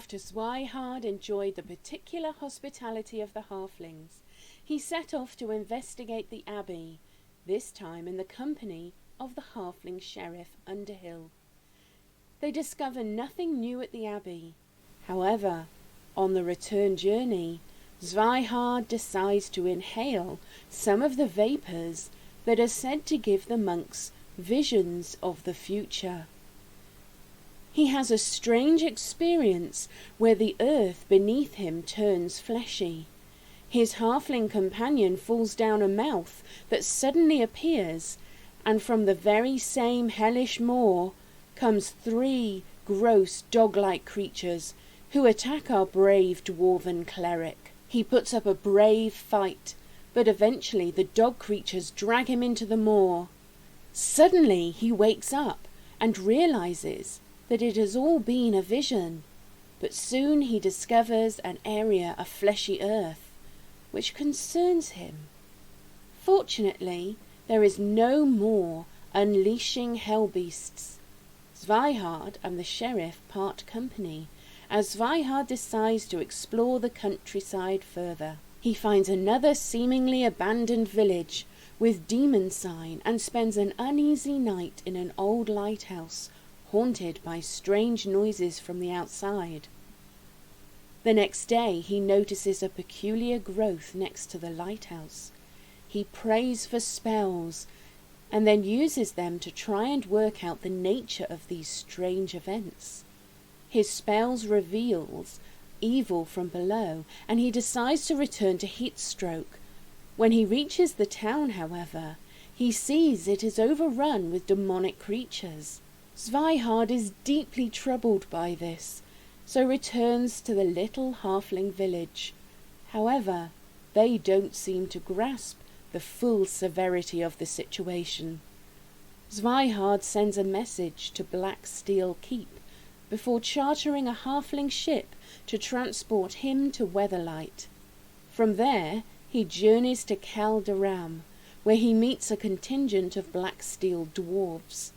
after Zweihaard enjoyed the particular hospitality of the halflings, he set off to investigate the abbey, this time in the company of the halfling sheriff Underhill. They discover nothing new at the abbey. However, on the return journey, Zweihaard decides to inhale some of the vapours that are said to give the monks visions of the future. He has a strange experience where the earth beneath him turns fleshy. His halfling companion falls down a mouth that suddenly appears, and from the very same hellish maw comes 3 gross dog-like creatures who attack our brave dwarven cleric. He puts up a brave fight, but eventually the dog creatures drag him into the maw. Suddenly he wakes up and realizes that it has all been a vision, but soon he discovers an area of fleshy earth, which concerns him. Fortunately, there is no more unleashing hell beasts. Zweihaard and the sheriff part company, as Zweihaard decides to explore the countryside further. He finds another seemingly abandoned village with demon sign and spends an uneasy night in an old lighthouse, haunted by strange noises from the outside. The next day he notices a peculiar growth next to the lighthouse. He prays for spells and then uses them to try and work out the nature of these strange events. His spells reveals evil from below, and he decides to return to Heatstroke. When he reaches the town, however, he sees it is overrun with demonic creatures. Zweihaard is deeply troubled by this, so returns to the little halfling village. However, they don't seem to grasp the full severity of the situation. Zweihaard sends a message to Blacksteel Keep before chartering a halfling ship to transport him to Weatherlight. From there, he journeys to Calderam, where he meets a contingent of Blacksteel dwarves.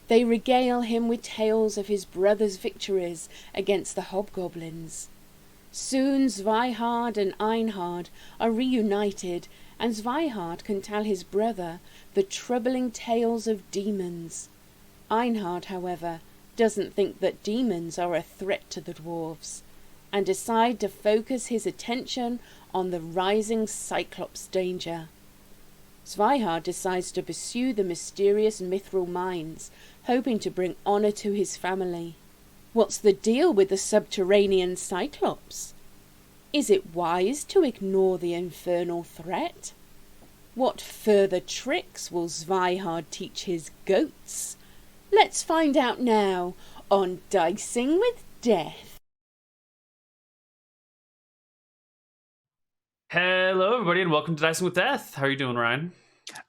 They regale him with tales of his brother's victories against the hobgoblins. Soon Zweihaard and Einhard are reunited, and Zweihaard can tell his brother the troubling tales of demons. Einhard, however, doesn't think that demons are a threat to the dwarves, and decide to focus his attention on the rising Cyclops danger. Zweihaard decides to pursue the mysterious Mithril mines, hoping to bring honour to his family. What's the deal with the subterranean Cyclops? Is it wise to ignore the infernal threat? What further tricks will Zweihaard teach his goats? Let's find out now on Dicing with Death. Hello, everybody, and welcome to Dicing with Death. How are you doing, Ryan?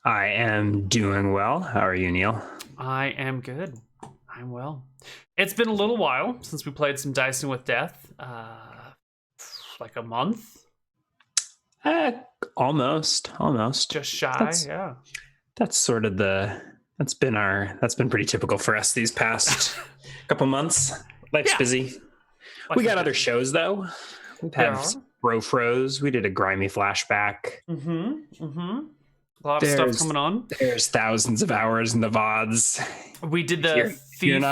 I am doing well. How are you, Neal? I am good. I'm well. It's been a little while since we played some Dicing with Death. Like a month? Almost. Just shy, yeah. That's sort of that's been pretty typical for us these past couple months. Life's busy. We got other shows though. We've had Brofros. We did a grimy flashback. A lot of stuff coming on. There's thousands of hours in the VODs. We did the Thief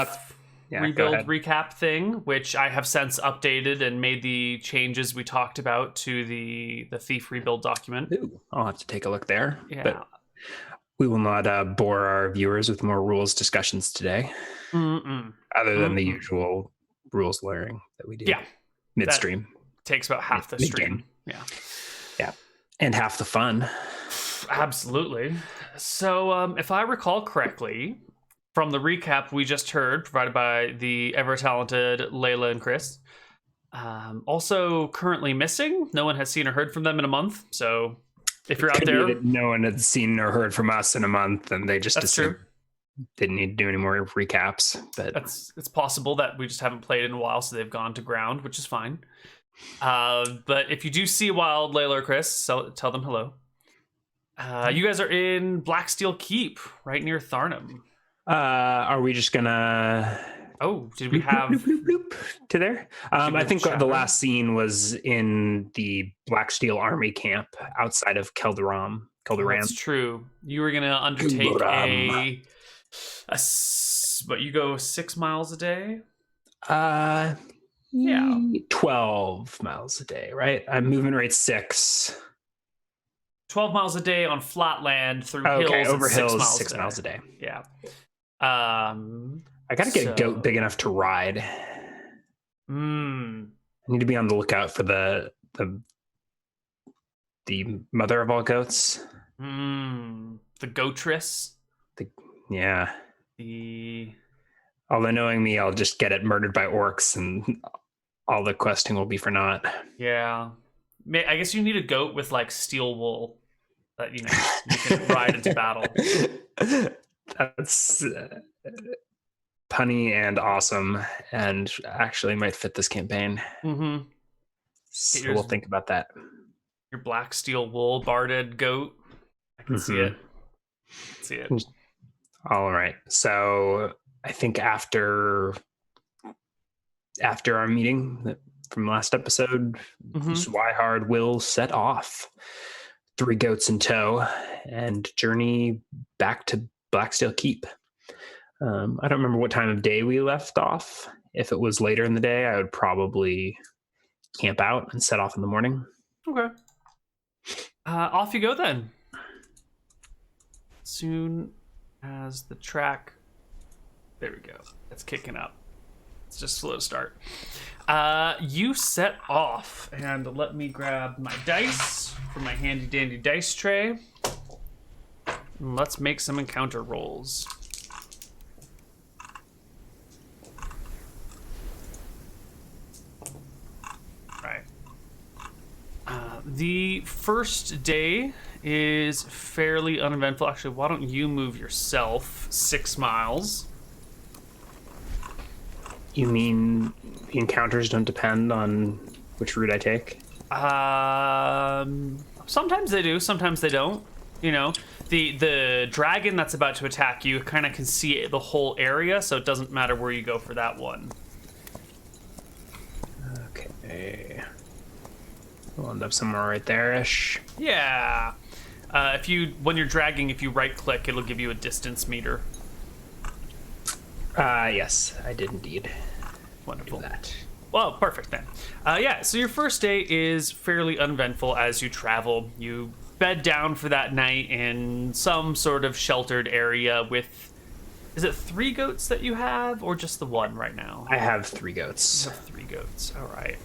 Rebuild recap thing, which I have since updated and made the changes we talked about to the Thief Rebuild document. Ooh, I'll have to take a look there. Yeah. But we will not bore our viewers with more rules discussions today. Other than the usual rules lawyering that we do. Yeah. Midstream. That takes about half the stream. Yeah. And half the fun. Absolutely. So if I recall correctly, from the recap we just heard, provided by the ever-talented Layla and Chris, also currently missing. No one has seen or heard from them in a month. So if you're out there... No one had seen or heard from us in a month, and they just assumed didn't need to do any more recaps. But it's possible that we just haven't played in a while, so they've gone to ground, which is fine. But if you do see Wild, Layla or Chris, tell them hello. You guys are in Blacksteel Keep, right near Tharnham. Are we just gonna Oh, did we Bloop, have? bloop, bloop, bloop, to there? I think the chatter? last scene was in the Black Steel Army camp outside of Keldaram. Oh, that's true. You were gonna undertake but you go 6 miles a day? Yeah. 12 miles a day, right? I'm moving rate 6. 12 miles a day on flat land through Okay, hills. over hills, 6 miles a day. Yeah. I gotta get a goat big enough to ride. I need to be on the lookout for the mother of all goats. The goatress. Yeah. Although knowing me, I'll just get it murdered by orcs and all the questing will be for naught. Yeah. I guess you need a goat with like steel wool that you can ride into battle. That's punny and awesome, and actually might fit this campaign. So we'll think about that. Your black steel wool barded goat. I can see it. All right. So I think after our meeting from last episode, Swihard will set off, 3 goats in tow, and journey back to Blacksteel Keep. I don't remember what time of day we left off. If it was later in the day, I would probably camp out and set off in the morning. Okay. Off you go then. Soon as the track... There we go. It's kicking up. It's just a slow start. You set off, and let me grab my dice from my handy dandy dice tray. And let's make some encounter rolls. Right. The first day is fairly uneventful. Actually, why don't you move yourself 6 miles? You mean the encounters don't depend on which route I take? Sometimes they do, sometimes they don't. You know, the dragon that's about to attack you kind of can see the whole area, so it doesn't matter where you go for that one. Okay. We'll end up somewhere right there-ish. Yeah. When you're dragging, if you right-click, it'll give you a distance meter. Yes, I did indeed. Wonderful. Do that. Well, perfect then. Yeah, so your first day is fairly uneventful as you travel. You bed down for that night in some sort of sheltered area with... Is it 3 goats that you have, or just the 1 right now? I have 3 goats. You have 3 goats, all right.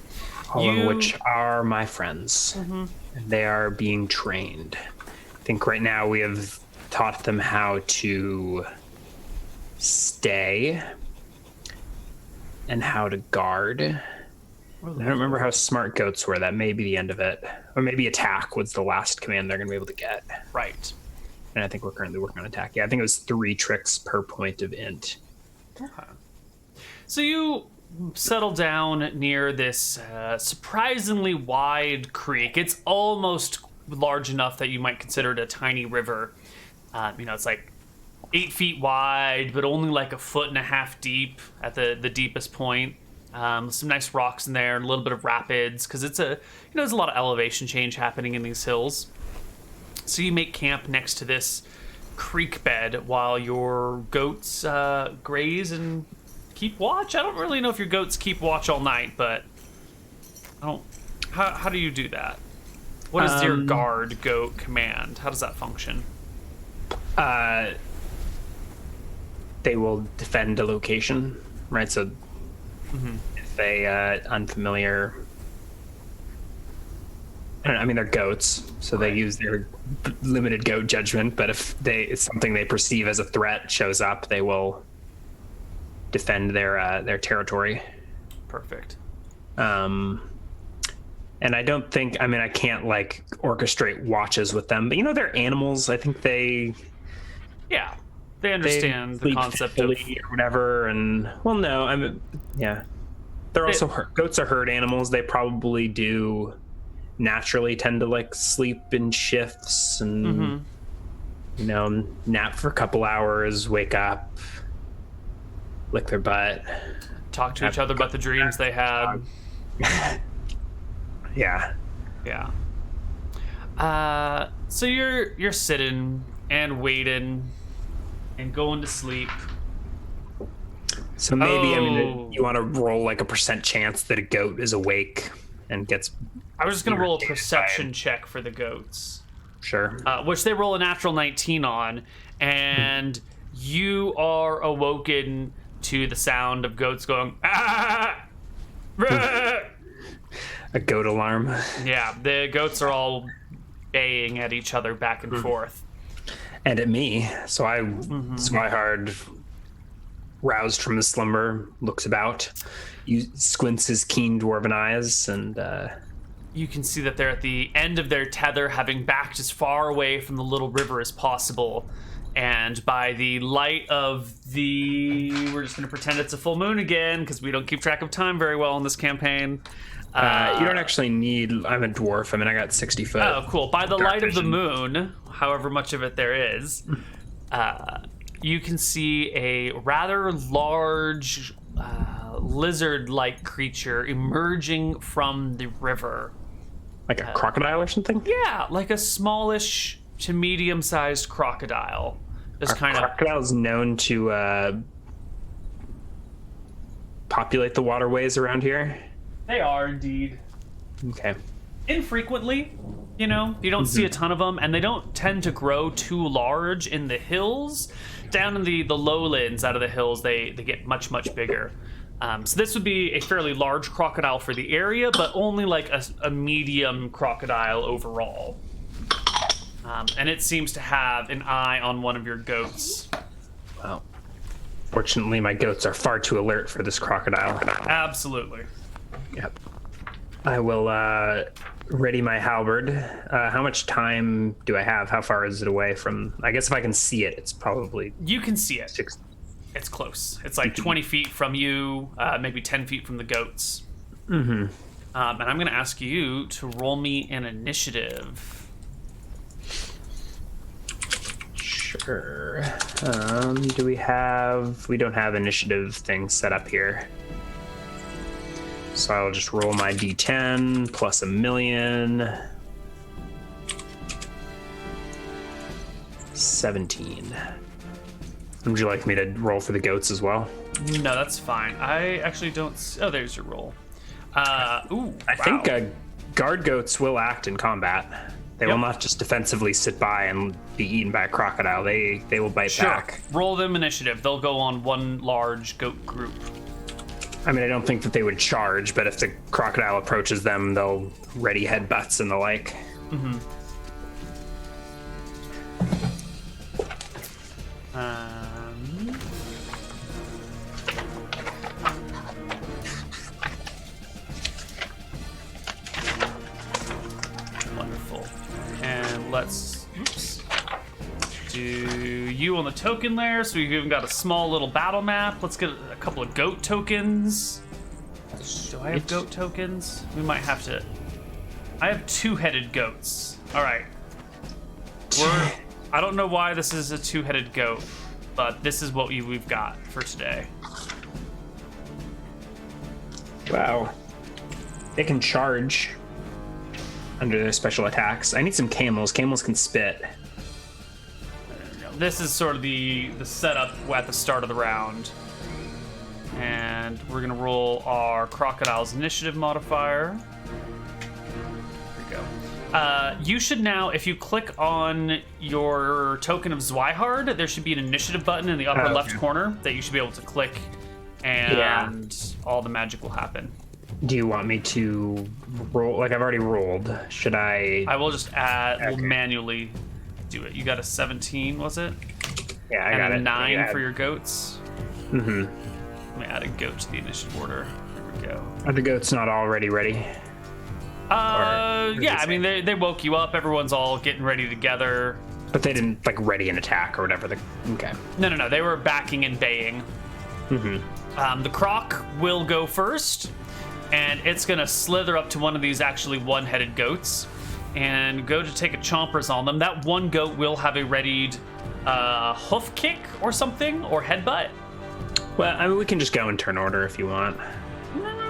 All of which are my friends. And they are being trained. I think right now we have taught them how to stay and how to guard. I don't remember how smart goats were. That may be the end of it. Or maybe attack was the last command they're going to be able to get. Right. And I think we're currently working on attack. Yeah, I think it was 3 tricks per point of int. Okay. So you settle down near this surprisingly wide creek. It's almost large enough that you might consider it a tiny river. It's like 8 feet wide, but only like 1.5 feet deep at the deepest point. Some nice rocks in there, and a little bit of rapids, because there's a lot of elevation change happening in these hills. So you make camp next to this creek bed while your goats graze and keep watch. I don't really know if your goats keep watch all night, but how do you do that? What is your guard goat command? How does that function? They will defend a location, right? So if unfamiliar... they're goats, so they use their limited goat judgment, but if it's something they perceive as a threat shows up, they will defend their territory. Perfect. And I don't think... I can't, orchestrate watches with them, but, they're animals. I think they... Yeah. They understand the concept of... or whatever, and... Well, no, yeah. They're also... Goats are herd animals. They probably do naturally tend to, sleep in shifts and, nap for a couple hours, wake up. lick their butt, talk to each other about the dreams they had. Yeah. Yeah. So you're sitting and waiting and going to sleep. So maybe you want to roll like a percent chance that a goat is awake and gets. I was just gonna roll a perception check for the goats. Sure. Which they roll a natural 19 on, and you are awoken to the sound of goats going. Ah! A goat alarm. Yeah, the goats are all baying at each other back and forth. And at me. So Zwihard, roused from his slumber, looks about, squints his keen dwarven eyes, and you can see that they're at the end of their tether, having backed as far away from the little river as possible. And by the light of we're just going to pretend it's a full moon again, because we don't keep track of time very well in this campaign. You don't actually need. I'm a dwarf. I mean, I got 60 foot. Oh, cool. By the light of the moon, however much of it there is, you can see a rather large lizard-like creature emerging from the river. Like a crocodile or something? Yeah, like a smallish to medium-sized crocodile. Just kind of. Crocodiles known to populate the waterways around here. They are indeed. Okay. Infrequently, you don't see a ton of them, and they don't tend to grow too large in the hills. Down in the lowlands out of the hills, they get much, much bigger. So this would be a fairly large crocodile for the area, but only like a medium crocodile overall. And it seems to have an eye on one of your goats. Wow. Fortunately, my goats are far too alert for this crocodile. Absolutely. Yep. I will ready my halberd. How much time do I have? How far is it away from... I guess if I can see it, it's probably... You can see it. It's close. It's like 20 feet from you, maybe 10 feet from the goats. Mm-hmm. And I'm going to ask you to roll me an initiative. Sure. Do we have... We don't have initiative things set up here. So I'll just roll my d10 plus 1,000,000. 17. Would you like me to roll for the goats as well? No, that's fine. I actually don't... Oh, there's your roll. I think guard goats will act in combat. They will not just defensively sit by and be eaten by a crocodile. They will bite back. Roll them initiative. They'll go on one large goat group. I mean, I don't think that they would charge, but if the crocodile approaches them, they'll ready headbutts and the like. Mm-hmm. Wonderful. And let's do you on the token layer. So we've even got a small little battle map. Let's get a couple of goat tokens. Do I have goat tokens? We might have to. I have two-headed goats. All right. I don't know why this is a two-headed goat, but this is what we've got for today. Wow. They can charge under their special attacks. I need some camels. Camels can spit. This is sort of the setup at the start of the round. And we're going to roll our crocodile's initiative modifier. Here we go. You should now, if you click on your token of Zwihard, there should be an initiative button in the upper left corner that you should be able to click, and all the magic will happen. Do you want me to roll? Like, I've already rolled. Should I? I will just add, we'll manually do it. You got a 17, was it? Yeah, I got it. And a 9 for your goats. Mm-hmm. Let me add a goat to the initiative order. There we go. Are the goats not already ready? Yeah, I mean, they woke you up. Everyone's all getting ready together. But they didn't, like, ready an attack or whatever. Okay. No. They were backing and baying. Mm-hmm. The croc will go first, and it's going to slither up to one of these actually one-headed goats and go to take a chompers on them. That one goat will have a readied hoof kick or something, or headbutt. Well, I mean, we can just go in turn order if you want.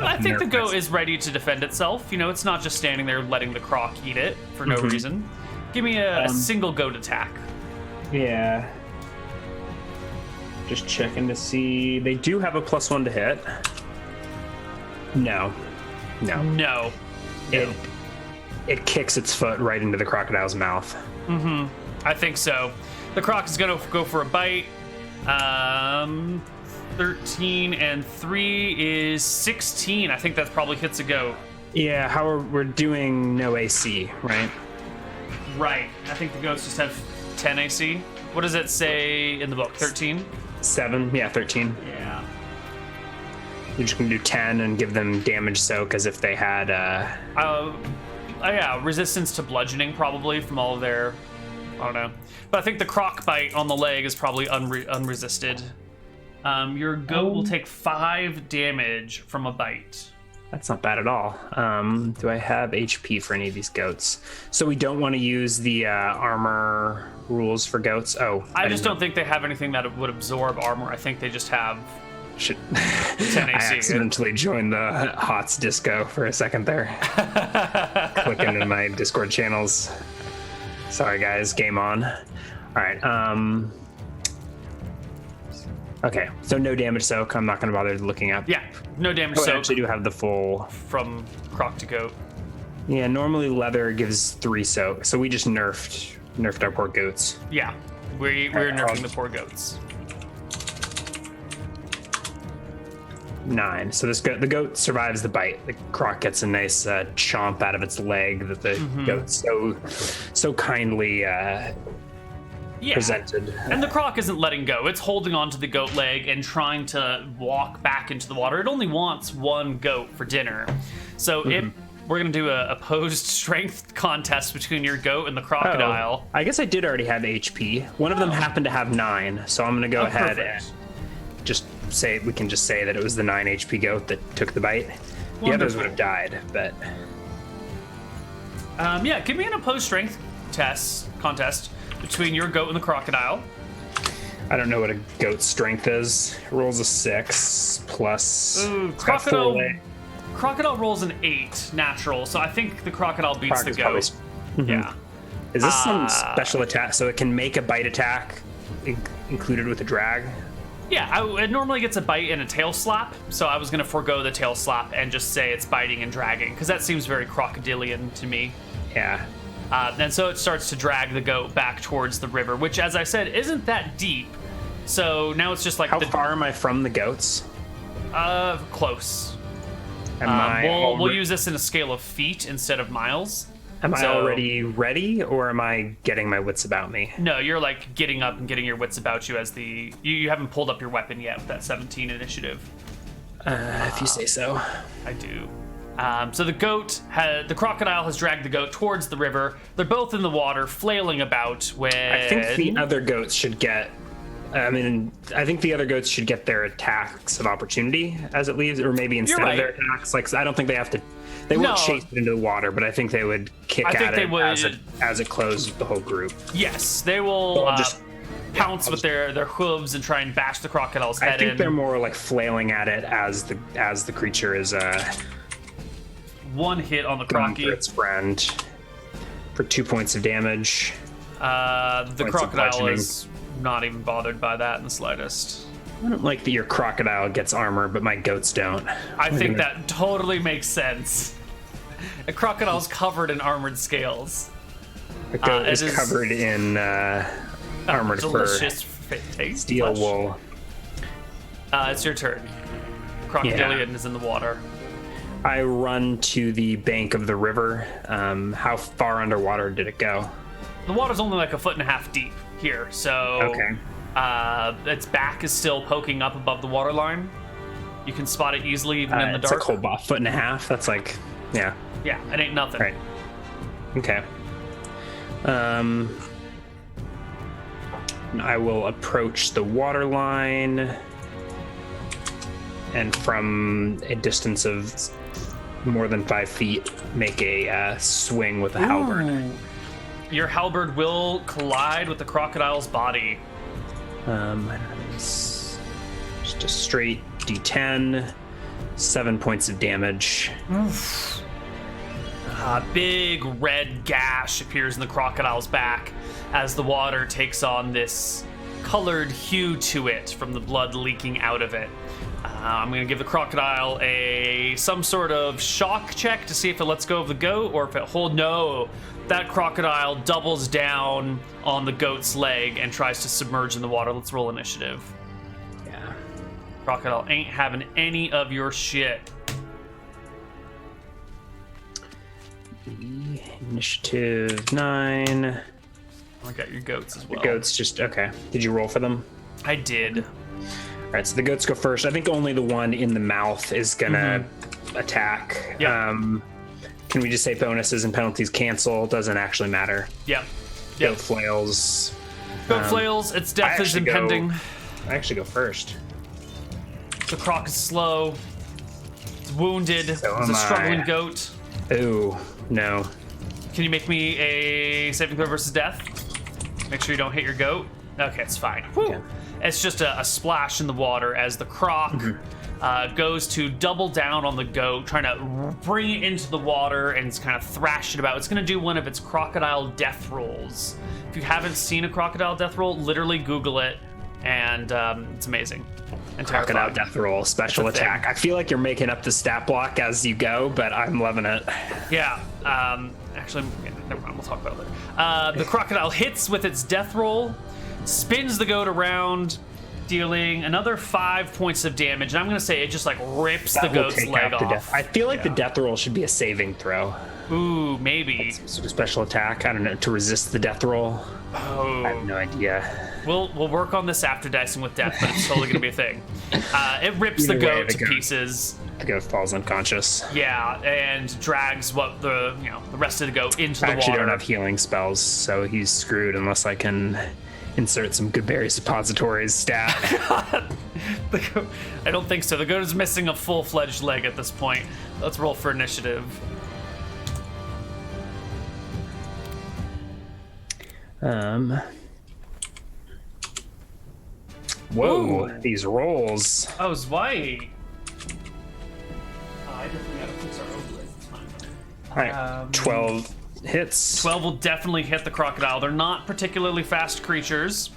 I think the goat is ready to defend itself. You know, it's not just standing there letting the croc eat it for no reason. Give me a single goat attack. Yeah. Just checking to see. They do have a +1 to hit. No. It kicks its foot right into the crocodile's mouth. I think so. The croc is going to go for a bite. 13 and 3 is 16. I think that probably hits a goat. Yeah, we're doing no AC, right? Right. I think the goats just have 10 AC. What does it say in the book? 13? 7, yeah, 13. Yeah. We're just gonna do 10 and give them damage soak as if they had yeah, resistance to bludgeoning probably from all of their, I don't know. But I think the croc bite on the leg is probably unresisted. Your goat will take 5 damage from a bite. That's not bad at all. Do I have HP for any of these goats? So we don't want to use the armor rules for goats? Oh. I just don't think they have anything that would absorb armor. I think they just have 10 AC. I accidentally joined the HOTS disco for a second there. Clicking into my Discord channels. Sorry guys, game on. All right. Okay, so no damage soak. I'm not going to bother looking up. Yeah, no damage soak. soak. I actually do have the full... From croc to goat. Yeah, normally leather gives 3 soak, so we just nerfed our poor goats. Yeah, we're nerfing the poor goats. 9. So the goat survives the bite. The croc gets a nice chomp out of its leg that the goat so kindly presented. And the croc isn't letting go. It's holding onto the goat leg and trying to walk back into the water. It only wants 1 goat for dinner. So we're going to do a opposed strength contest between your goat and the crocodile. Oh, I guess I did already have HP. One of them happened to have 9, so I'm going to go ahead and just say, we can just say that it was the 9 HP goat that took the bite. Wonderful. The others would have died, but... yeah, give me an opposed strength contest between your goat and the crocodile. I don't know what a goat's strength is. It rolls a 6 plus... Crocodile rolls an 8 natural, so I think the crocodile beats the goat. Yeah. Is this some special attack? So it can make a bite attack included with a drag? Yeah, it normally gets a bite and a tail slap, so I was going to forego the tail slap and just say it's biting and dragging, because that seems very crocodilian to me. Yeah. And so it starts to drag the goat back towards the river, which, as I said, isn't that deep. So now it's just like... How far am I from the goats? Close. We'll use this in a scale of feet instead of miles. Am I already ready, or am I getting my wits about me? No, you're like getting up and getting your wits about you as you haven't pulled up your weapon yet with that 17 initiative. If you say so. I do. So the crocodile has dragged the goat towards the river. They're both in the water, flailing about. I think the other goats should get... I think the other goats should get their attacks of opportunity as it leaves, or maybe instead of their attacks. Like, I don't think they have to... They won't chase it into the water, but I think they would kick at it as it closed the whole group. Yes, they will pounce with their hooves and try and bash the crocodile's head in. I think they're more like flailing at it as the creature is... 1 hit on the crocky. For its friend for 2 points of damage. The crocodile is not even bothered by that in the slightest. I don't like that your crocodile gets armor, but my goats don't. I think that totally makes sense. A crocodile's covered in armored scales. A goat is covered in armored delicious fur. Steel wool. It's your turn. Crocodilian is in the water. I run to the bank of the river. How far underwater did it go? The water's only like 1.5 feet deep here, so its back is still poking up above the waterline. You can spot it easily even in the dark. It's like 1.5 feet. That's like, yeah. Yeah, it ain't nothing. Right. Okay. I will approach the waterline, and from a distance of more than 5 feet, make a swing with a halberd. Your halberd will collide with the crocodile's body. I don't know. Just a straight D10, 7 points of damage. Oof. A big red gash appears in the crocodile's back as the water takes on this colored hue to it from the blood leaking out of it. I'm going to give the crocodile some sort of shock check to see if it lets go of the goat or if it holds. No, that crocodile doubles down on the goat's leg and tries to submerge in the water. Let's roll initiative. Yeah. Crocodile ain't having any of your shit. Initiative 9. I got your goats as well. The goats just, okay. Did you roll for them? I did. All right, so the goats go first. I think only the one in the mouth is gonna attack. Yeah. Can we just say bonuses and penalties cancel? Doesn't actually matter. Yep. Goat flails. Goat flails, its death is impending. I actually go first. The croc is slow. It's wounded. So It's a struggling goat. Ooh, no. Can you make me a saving throw versus death? Make sure you don't hit your goat. Okay, it's fine. Yeah. It's just a splash in the water as the croc goes to double down on the goat, trying to bring it into the water and it's kind of thrash it about. It's going to do one of its crocodile death rolls. If you haven't seen a crocodile death roll, literally Google it, and it's amazing. And Crocodile death roll, special attack. I feel like you're making up the stat block as you go, but I'm loving it. Yeah. Actually, never mind. We'll talk about it later. The crocodile hits with its death roll, spins the goat around, dealing another 5 points of damage. And I'm going to say it just like rips the goat's leg off. I feel like the death roll should be a saving throw. Ooh, maybe. Some sort of special attack. I don't know, to resist the death roll. Oh. I have no idea. We'll work on this after dicing with death, but it's totally going to be a thing. It rips the goat to pieces. The goat falls unconscious. Yeah, and drags the rest of the goat into the water. I actually don't have healing spells, so he's screwed unless I can insert some good berry suppositories stat. I don't think so. The goat is missing a full-fledged leg at this point. Let's roll for initiative. Whoa, Ooh. these rolls. I was white. I definitely gotta fix our overlays. It's fine. All right, 12 hits. 12 will definitely hit the crocodile. They're not particularly fast creatures.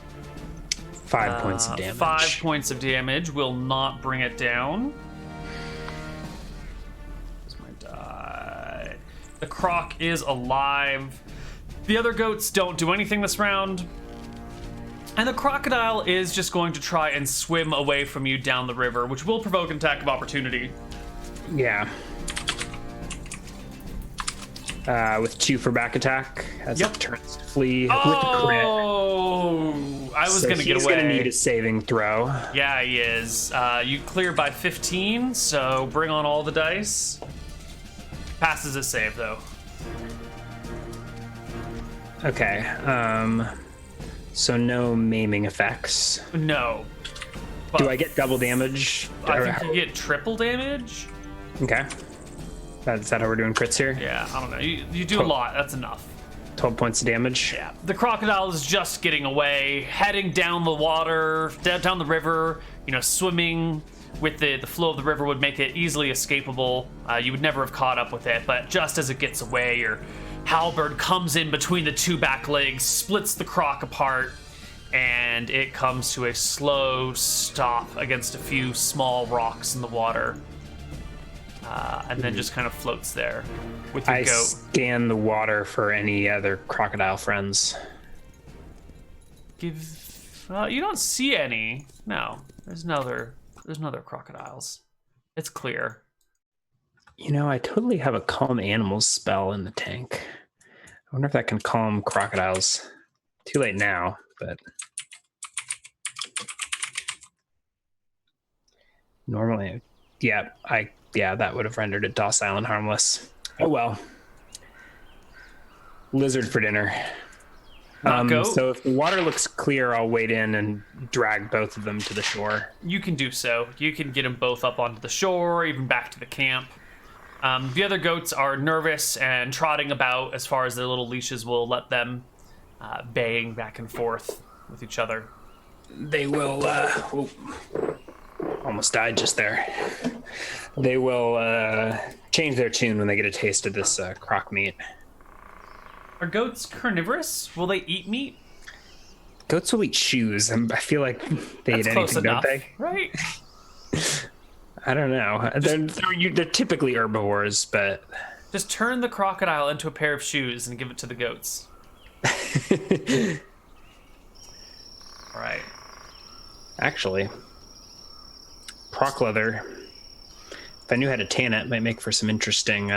5 points of damage. 5 points of damage will not bring it down. Where's my die? The croc is alive. The other goats don't do anything this round. And the crocodile is just going to try and swim away from you down the river, which will provoke an attack of opportunity. Yeah. With 2 for back attack as it turns to flee with the crit. Oh, I was going to get away. He's going to need a saving throw. Yeah, he is. You clear by 15, so bring on all the dice. Passes his save, though. Okay. So no maiming effects. No. Do I get double damage? I think you get triple damage. Okay. Is that how we're doing crits here? Yeah, I don't know. You do a lot. That's enough. 12 points of damage. Yeah. The crocodile is just getting away, heading down the water, down the river. Swimming with the flow of the river would make it easily escapable. You would never have caught up with it, but just as it gets away, your halberd comes in between the 2 back legs, splits the croc apart, and it comes to a slow stop against a few small rocks in the water. And then just kind of floats there with your goat. I scan the water for any other crocodile friends. You don't see any. No, there's no other crocodiles. It's clear. I totally have a calm animals spell in the tank. I wonder if that can calm crocodiles. Too late now, but normally, that would have rendered it docile and harmless. Oh well. Lizard for dinner. So if the water looks clear, I'll wade in and drag both of them to the shore. You can do so. You can get them both up onto the shore, even back to the camp. The other goats are nervous and trotting about as far as their little leashes will let them, baying back and forth with each other. They will almost died just there. They will change their tune when they get a taste of this croc meat. Are goats carnivorous? Will they eat meat? Goats will eat shoes, and I feel like they That's eat close anything, enough, don't they? right? I don't know. They're typically herbivores, but Just turn the crocodile into a pair of shoes and give it to the goats. All right. actually, proc leather. If I knew how to tan it, might make for some interesting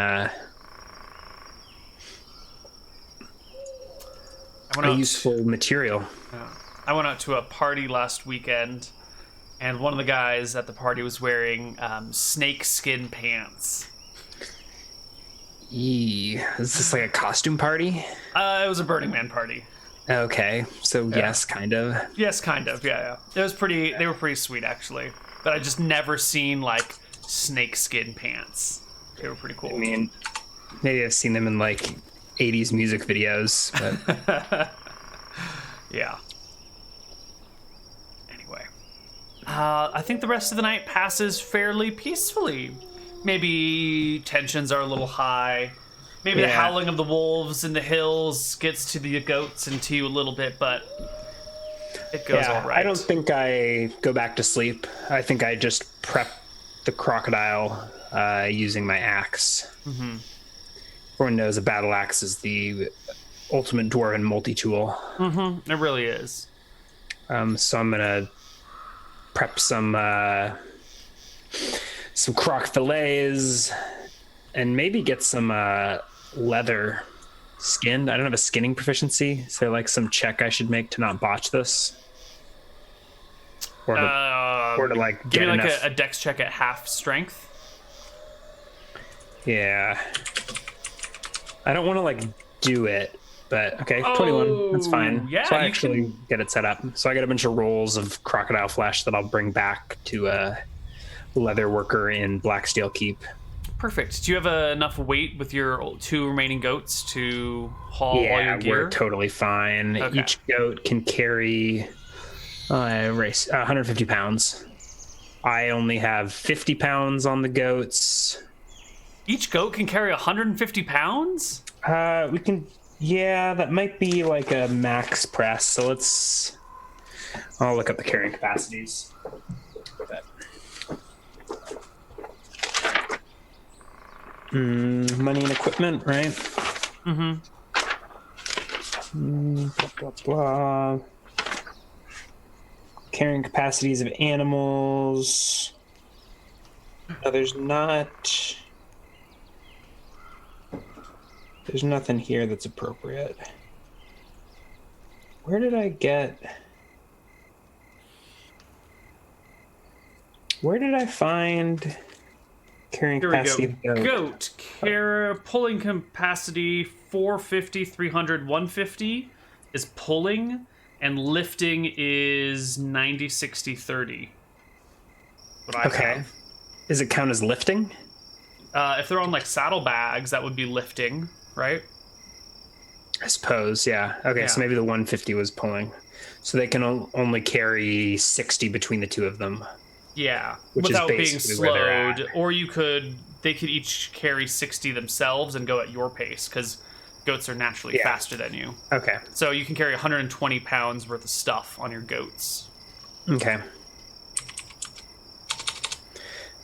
useful material. I went out to a party last weekend, and one of the guys at the party was wearing snake skin pants. Is this like a costume party? It was a Burning Man party. Okay, so yeah. Yes, kind of. Yes, kind of. Yeah. It was pretty. They were pretty sweet, actually. But I just never seen like snake skin pants. They were pretty cool. I mean, maybe I've seen them in like 80s music videos, but yeah. Anyway, I think the rest of the night passes fairly peacefully. Maybe tensions are a little high. Maybe the howling of the wolves in the hills gets to the goats and to you a little bit, but it goes all right. I don't think I go back to sleep. I think I just prep the crocodile using my axe. Mm-hmm. Everyone knows a battle axe is the ultimate dwarven multi-tool. Mm-hmm. It really is. So I'm gonna prep some croc fillets and maybe get some leather skinned. I don't have a skinning proficiency. Is there like some check I should make to not botch this? Or to like give get me like enough... a dex check at half strength. Yeah. I don't want to like do it, but okay, 21. That's fine. Yeah, so I actually get it set up. So I got a bunch of rolls of crocodile flesh that I'll bring back to a leather worker in Blacksteel Keep. Perfect. Do you have enough weight with your 2 remaining goats to haul all your gear? Yeah, we're totally fine. Okay. Each goat can carry 150 pounds. I only have 50 pounds on the goats. Each goat can carry 150 pounds? We can... Yeah, that might be like a max press. So I'll look up the carrying capacities. Money and equipment, right? Mm-hmm. Blah, blah, blah. Carrying capacities of animals. No, there's nothing here that's appropriate. Where did I find carrying capacity? Here we go. Goat pulling capacity 450, 300, 150 is pulling, and lifting is 90, 60, 30. Okay. Does it count as lifting? If they're on like saddlebags, that would be lifting, right? I suppose, yeah. Okay, so maybe the 150 was pulling. So they can only carry 60 between the two of them. Yeah, which without is being slowed. Or they could each carry 60 themselves and go at your pace, because goats are naturally faster than you. Okay. So you can carry 120 pounds worth of stuff on your goats. Okay.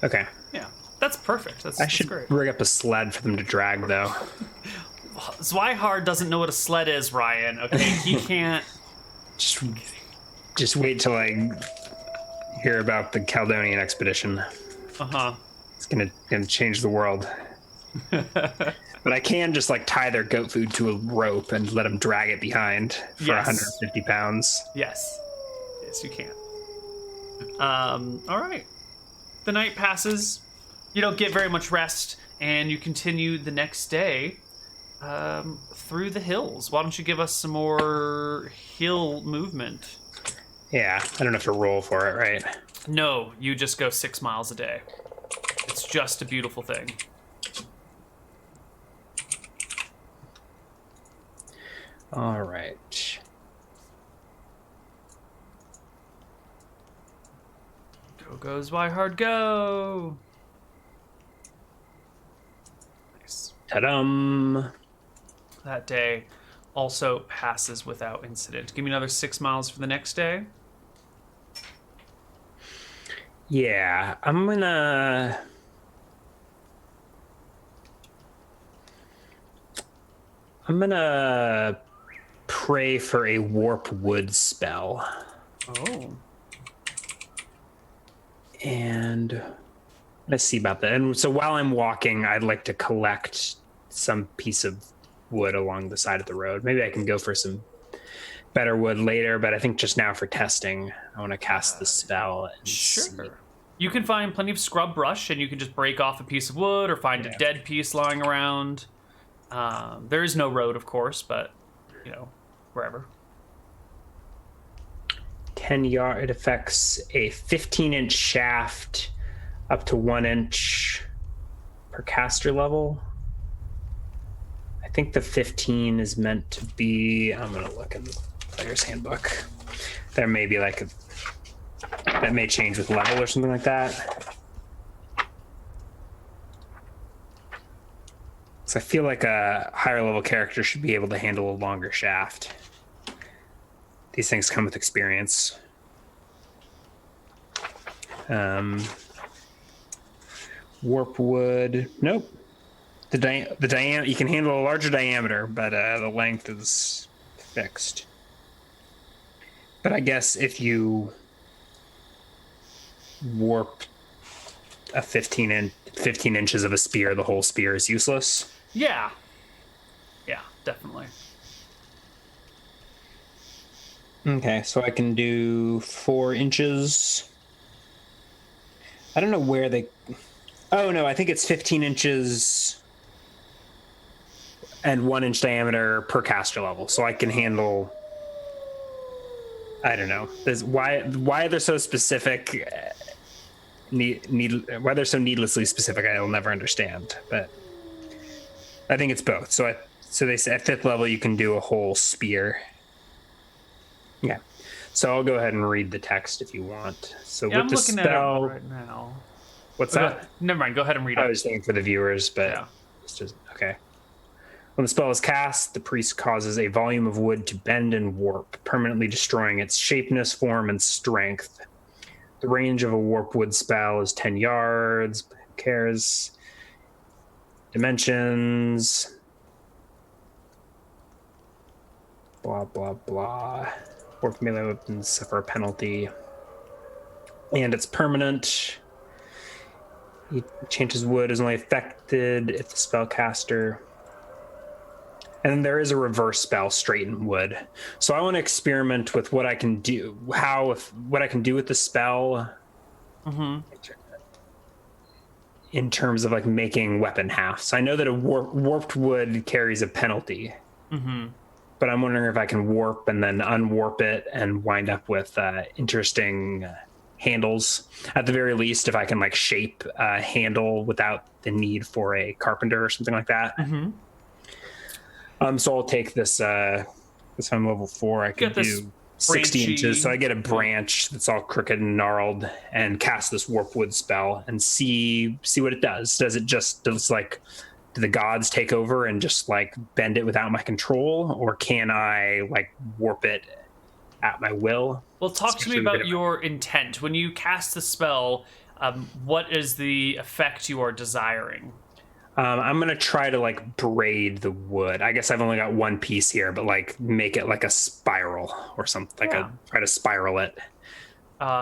Okay. Yeah, that's perfect. I should rig up a sled for them to drag, though. Zweihaar doesn't know what a sled is, Ryan. Okay, he can't. Just wait till I hear about the Caledonian expedition. It's gonna change the world. But I can just like tie their goat food to a rope and let them drag it behind for 150 pounds. Yes, you can. All right. The night passes. You don't get very much rest, and you continue the next day through the hills. Why don't you give us some more hill movement? Yeah, I don't have to roll for it, right? No, you just go 6 miles a day. It's just a beautiful thing. All right. Go goes Hard go. Nice. Ta-dum. That day also passes without incident. Give me another 6 miles for the next day. Yeah, I'm gonna pray for a warp wood spell. Oh. And let's see about that. And so while I'm walking, I'd like to collect some piece of wood along the side of the road. Maybe I can go for some better wood later, but I think just now for testing, I want to cast the spell. And Sure. see. You can find plenty of scrub brush, and you can just break off a piece of wood or find a dead piece lying around. There is no road, of course, but, wherever. 10 yard, it affects a 15-inch shaft up to 1 inch per caster level. I think the 15 is meant to be, I'm going to look in the player's handbook. There may be that may change with level or something like that. So I feel like a higher level character should be able to handle a longer shaft. These things come with experience. Warp wood. Nope. The diameter, you can handle a larger diameter, but the length is fixed. But I guess if you warp a 15 inches of a spear, the whole spear is useless. Yeah, definitely. Okay, so I can do 4 inches. I don't know where they... Oh, no, I think it's 15 inches and 1 inch diameter per caster level. So I can handle... I don't know. Why they're so specific... why they're so needlessly specific, I'll never understand. But I think it's both. So they say at 5th level, you can do a whole spear. Yeah. So I'll go ahead and read the text if you want. So with I'm the looking spell, at it right now. What's that? Never mind. Go ahead and read it. I was thinking for the viewers, but it's just okay. When the spell is cast, the priest causes a volume of wood to bend and warp, permanently destroying its shapeness, form, and strength. The range of a warp wood spell is 10 yards. Who cares? Dimensions. Blah, blah, blah. Warp melee weapons suffer a penalty. And it's permanent. He changes wood is only affected if the spellcaster. And then there is a reverse spell, straighten wood. So I want to experiment with what I can do, what I can do with the spell. Mm-hmm. In terms of like making weapon halves. I know that a warped wood carries a penalty. Mm-hmm. But I'm wondering if I can warp and then unwarp it and wind up with interesting handles. At the very least, if I can like shape a handle without the need for a carpenter or something like that. Mm-hmm. So I'll take this. This I'm level 4. I can do 60 inches. So I get a branch that's all crooked and gnarled and cast this warp wood spell and see what it does. Does do the gods take over and just like bend it without my control, or can I like warp it at my will? Well, talk to me about your intent. When you cast the spell, what is the effect you are desiring? I'm going to try to like braid the wood. I guess I've only got one piece here, but like make it like a spiral or something. Try to spiral it.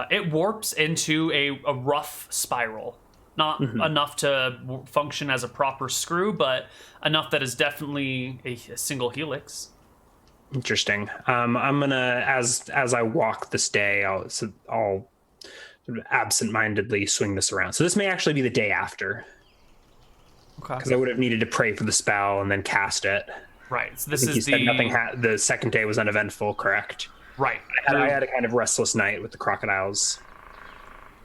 It warps into a rough spiral. Not enough to function as a proper screw, but enough that is definitely a single helix. Interesting. I'm gonna, as I walk this day, I'll sort of absent-mindedly swing this around. So this may actually be the day after. Okay. Because I would have needed to pray for the spell and then cast it. Right. So this is the second day was uneventful, correct? Right. I had a kind of restless night with the crocodiles.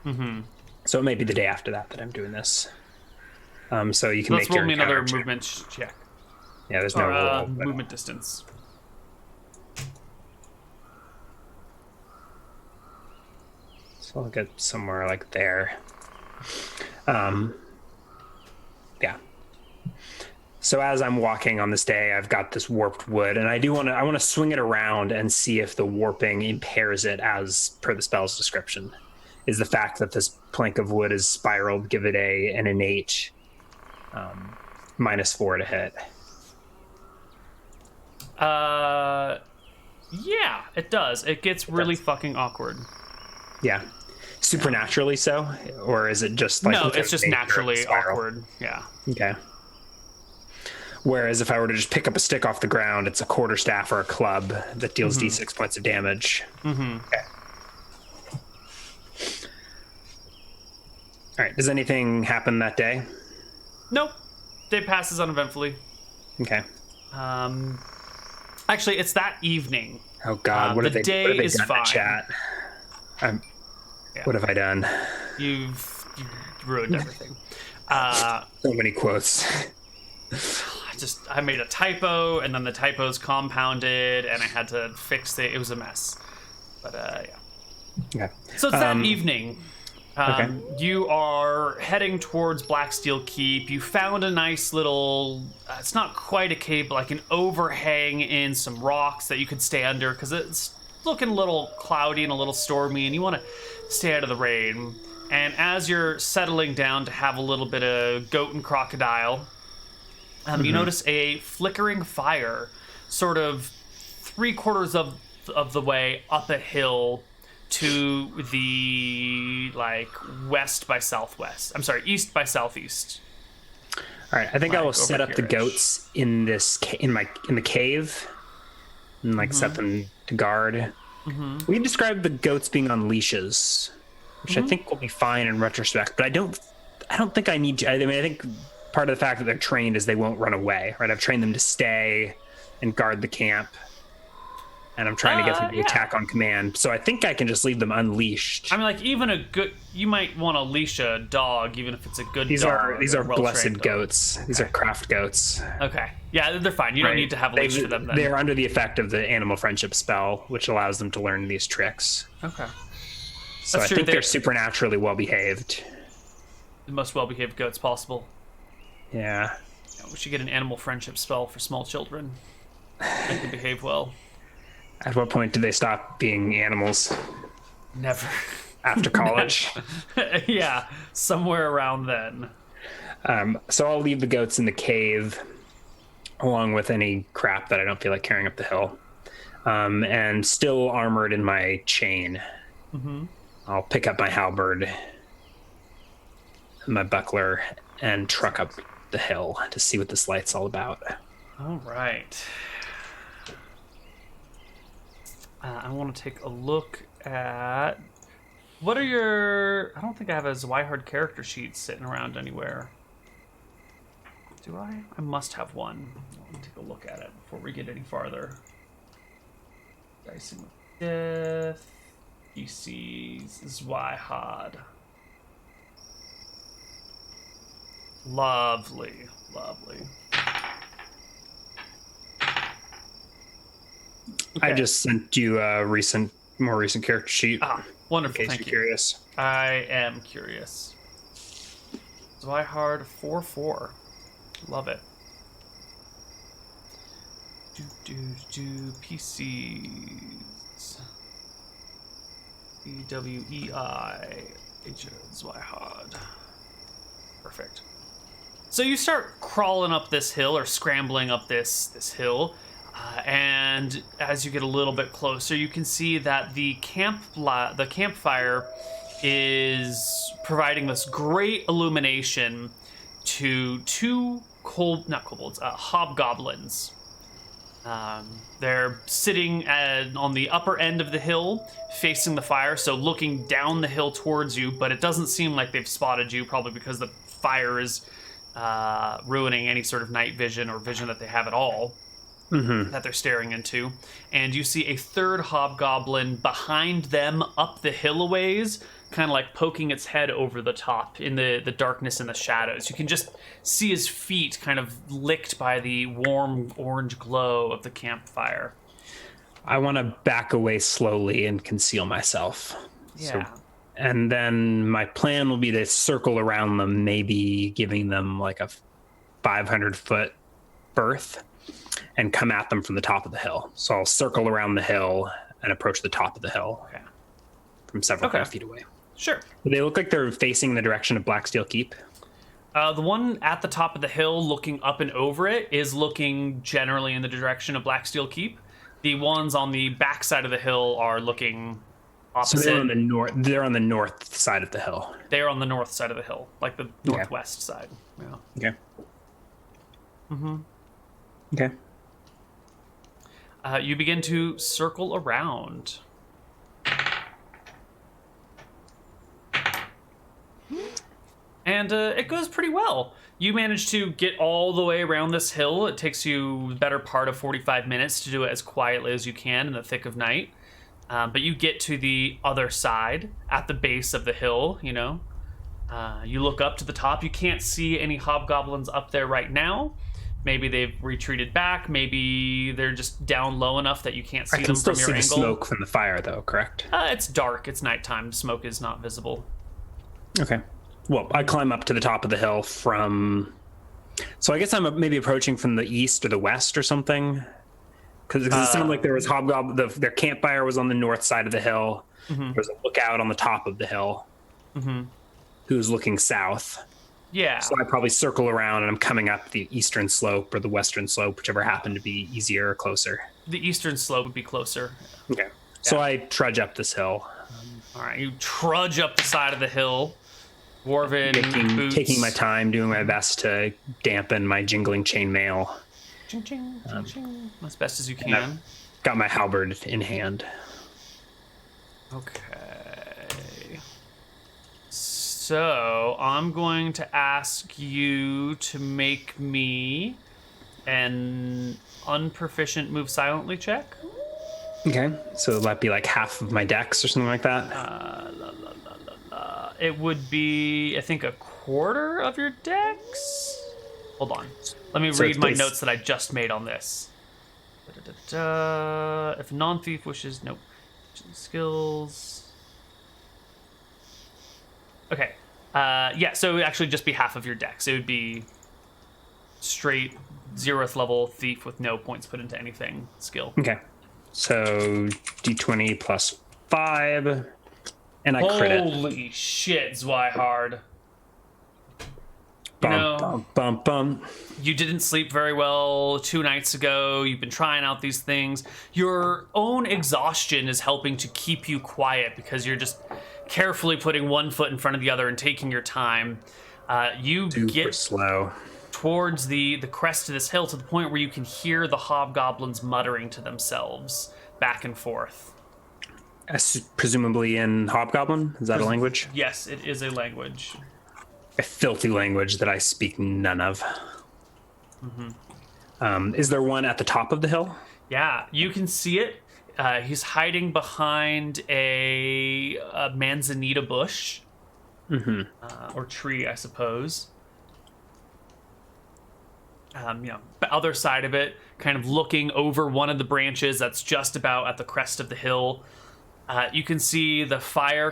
Mm-hmm. So it may be the day after that I'm doing this. So you can Let's roll me another movement check. Yeah, there's no roll. Movement distance. So I'll get somewhere like there. Yeah. So as I'm walking on this day, I've got this warped wood, and I want to swing it around and see if the warping impairs it as per the spell's description. Is the fact that this plank of wood is spiraled give it an innate -4 to hit? Yeah, it does. It gets really fucking awkward. Yeah. Supernaturally so? Or is it just like... No, it's just naturally awkward. Yeah. Okay. Whereas if I were to just pick up a stick off the ground, it's a quarterstaff or a club that deals d6 points of damage. Okay. All right. Does anything happen that day? Nope. Day passes uneventfully. Okay. Actually, it's that evening. Oh God! What have they day done is in fine. Chat? What have I done? You've ruined everything. So many quotes. I made a typo, and then the typo's compounded, and I had to fix it. It was a mess. But yeah. Okay. So it's that evening. Okay. You are heading towards Blacksteel Keep. You found a nice little, it's not quite a cave, but like an overhang in some rocks that you could stay under because it's looking a little cloudy and a little stormy, and you want to stay out of the rain. And as you're settling down to have a little bit of goat and crocodile, you notice a flickering fire sort of 3/4 of the way up a hill to the west by southwest. I'm sorry, east by southeast. All right, I think I will set up the goats in this in the cave and set them to guard. We can describe the goats being on leashes, which I think will be fine in retrospect. But I don't think I need to. I mean, I think part of the fact that they're trained is they won't run away. Right? I've trained them to stay and guard the camp. And I'm trying to get them to attack on command. So I think I can just leave them unleashed. I mean, even you might want to leash a dog, even if it's a good dog. These are blessed goats. Dog. These are craft goats. Okay. Yeah, they're fine. You don't need to have a leash for them then. They're under the effect of the animal friendship spell, which allows them to learn these tricks. Okay. So I think they're supernaturally well behaved. The most well behaved goats possible. Yeah. We should get an animal friendship spell for small children. They can behave well. At what point do they stop being animals? Never. After college? Yeah, somewhere around then. So I'll leave the goats in the cave, along with any crap that I don't feel like carrying up the hill. And still armored in my chain. I'll pick up my halberd, my buckler, and truck up the hill to see what this light's all about. All right. I want to take a look at what are your... I don't think I have a Zweihaard character sheet sitting around anywhere. Do I? I must have one. Let me take a look at it before we get any farther. Dicing with Death, PCs, Zweihaard. Lovely, lovely. Okay. I just sent you a more recent character sheet. Wonderful. In case you're curious. I am curious. Zweihaard 4/4. Love it. PCs. EWEI. Zweihaard. Perfect. So you start crawling up this hill or scrambling up this hill. And as you get a little bit closer, you can see that the campfire is providing this great illumination to two hobgoblins. They're sitting on the upper end of the hill, facing the fire, so looking down the hill towards you, but it doesn't seem like they've spotted you, probably because the fire is ruining any sort of night vision or vision that they have at all. That they're staring into. And you see a third hobgoblin behind them up the hill a ways, kind of like poking its head over the top in the darkness and the shadows. You can just see his feet kind of licked by the warm orange glow of the campfire. I want to back away slowly and conceal myself. Yeah. And then my plan will be to circle around them, maybe giving them like a 500-foot berth and come at them from the top of the hill. So I'll circle around the hill and approach the top of the hill from several hundred feet away. Sure. They look like they're facing the direction of Blacksteel Keep. The one at the top of the hill looking up and over it is looking generally in the direction of Blacksteel Keep. The ones on the back side of the hill are looking opposite. So they're on the north. They're on the north side of the hill. They are on the north side of the hill, like the northwest side. Yeah. Okay. Okay. You begin to circle around. And it goes pretty well. You manage to get all the way around this hill. It takes you the better part of 45 minutes to do it as quietly as you can in the thick of night. But you get to the other side at the base of the hill, you know. You look up to the top. You can't see any hobgoblins up there right now. Maybe they've retreated back. Maybe they're just down low enough that you can't see them from your angle. I can still see the smoke from the fire, though, correct? It's dark. It's nighttime. Smoke is not visible. Okay. Well, I climb up to the top of the hill from... So I guess I'm maybe approaching from the east or the west or something. Because it sounded like there was hobgoblin. Their campfire was on the north side of the hill. Mm-hmm. There's a lookout on the top of the hill. Mm-hmm. Who's looking south. Yeah. So I probably circle around and I'm coming up the eastern slope or the western slope, whichever happened to be easier or closer. The eastern slope would be closer. Okay. Yeah. So I trudge up this hill. All right. You trudge up the side of the hill. Dwarven taking my time, doing my best to dampen my jingling chainmail. Ching, ching, ching, ching. As best as you can. Got my halberd in hand. Okay. So I'm going to ask you to make me an unproficient move silently check. Okay. So it might be like half of my dex or something like that. It would be, I think, a quarter of your dex. Hold on. Let me read my notes that I just made on this. If a non-thief wishes, nope. Skills. Okay. Yeah, so it would actually just be half of your dex. It would be straight 0th level thief with no points put into anything skill. Okay. So d20 plus 5. And I crit it. Holy shit, Zwihard. Bum. You didn't sleep very well 2 nights ago. You've been trying out these things. Your own exhaustion is helping to keep you quiet because you're just carefully putting one foot in front of the other and taking your time. You get slow towards the crest of this hill to the point where you can hear the hobgoblins muttering to themselves back and forth. Presumably in Hobgoblin? Is that a language? Yes, it is a language. A filthy language that I speak none of. Mm-hmm. Is there one at the top of the hill? Yeah, you can see it. He's hiding behind a manzanita bush. Mm-hmm. Or tree, I suppose. The other side of it, kind of looking over one of the branches that's just about at the crest of the hill. You can see the fire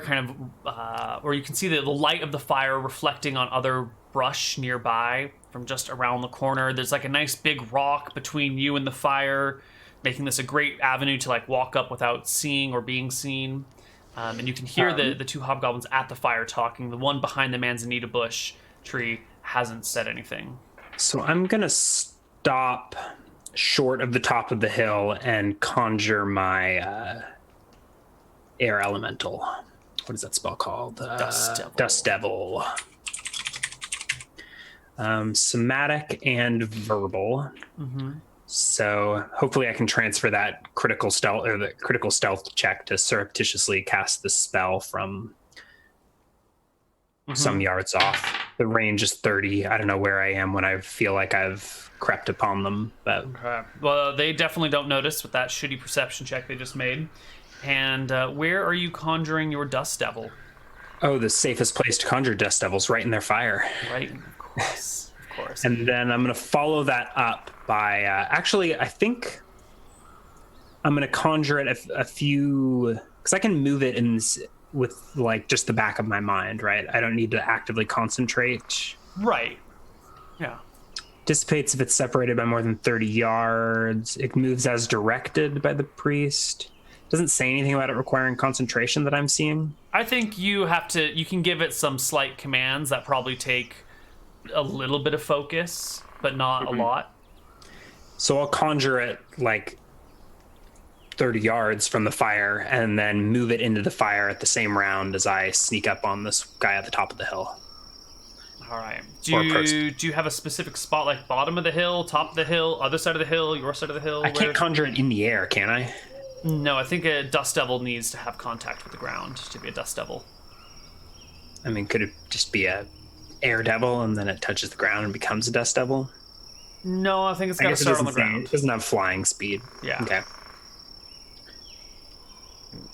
or you can see the light of the fire reflecting on other brush nearby from just around the corner. There's like a nice big rock between you and the fire, making this a great avenue to like walk up without seeing or being seen. And you can hear the 2 hobgoblins at the fire talking. The one behind the manzanita bush tree hasn't said anything. So I'm going to stop short of the top of the hill and conjure my... air elemental. What is that spell called? Dust Devil. Somatic and verbal. Mm-hmm. So hopefully I can transfer that critical stealth check to surreptitiously cast the spell from some yards off. The range is 30. I don't know where I am when I feel like I've crept upon them. But okay. Well, they definitely don't notice with that shitty perception check they just made. And where are you conjuring your Dust Devil? Oh, the safest place to conjure Dust Devils, right in their fire. Right, of course. Of course. And then I'm going to follow that up by... actually, I think I'm going to conjure it a few... Because I can move it with like just the back of my mind, right? I don't need to actively concentrate. Right. Yeah. Dissipates if it's separated by more than 30 yards. It moves as directed by the priest. Doesn't say anything about it requiring concentration that I'm seeing. I think you can give it some slight commands that probably take a little bit of focus, but not a lot. So I'll conjure it like 30 yards from the fire and then move it into the fire at the same round as I sneak up on this guy at the top of the hill. All right. Do you have a specific spot, like bottom of the hill, top of the hill, other side of the hill, your side of the hill? I can't conjure it in the air, can I? No, I think a dust devil needs to have contact with the ground to be a dust devil. I mean, could it just be a air devil and then it touches the ground and becomes a dust devil? No, I think it's got to start on the ground. It doesn't have flying speed. Yeah. Okay.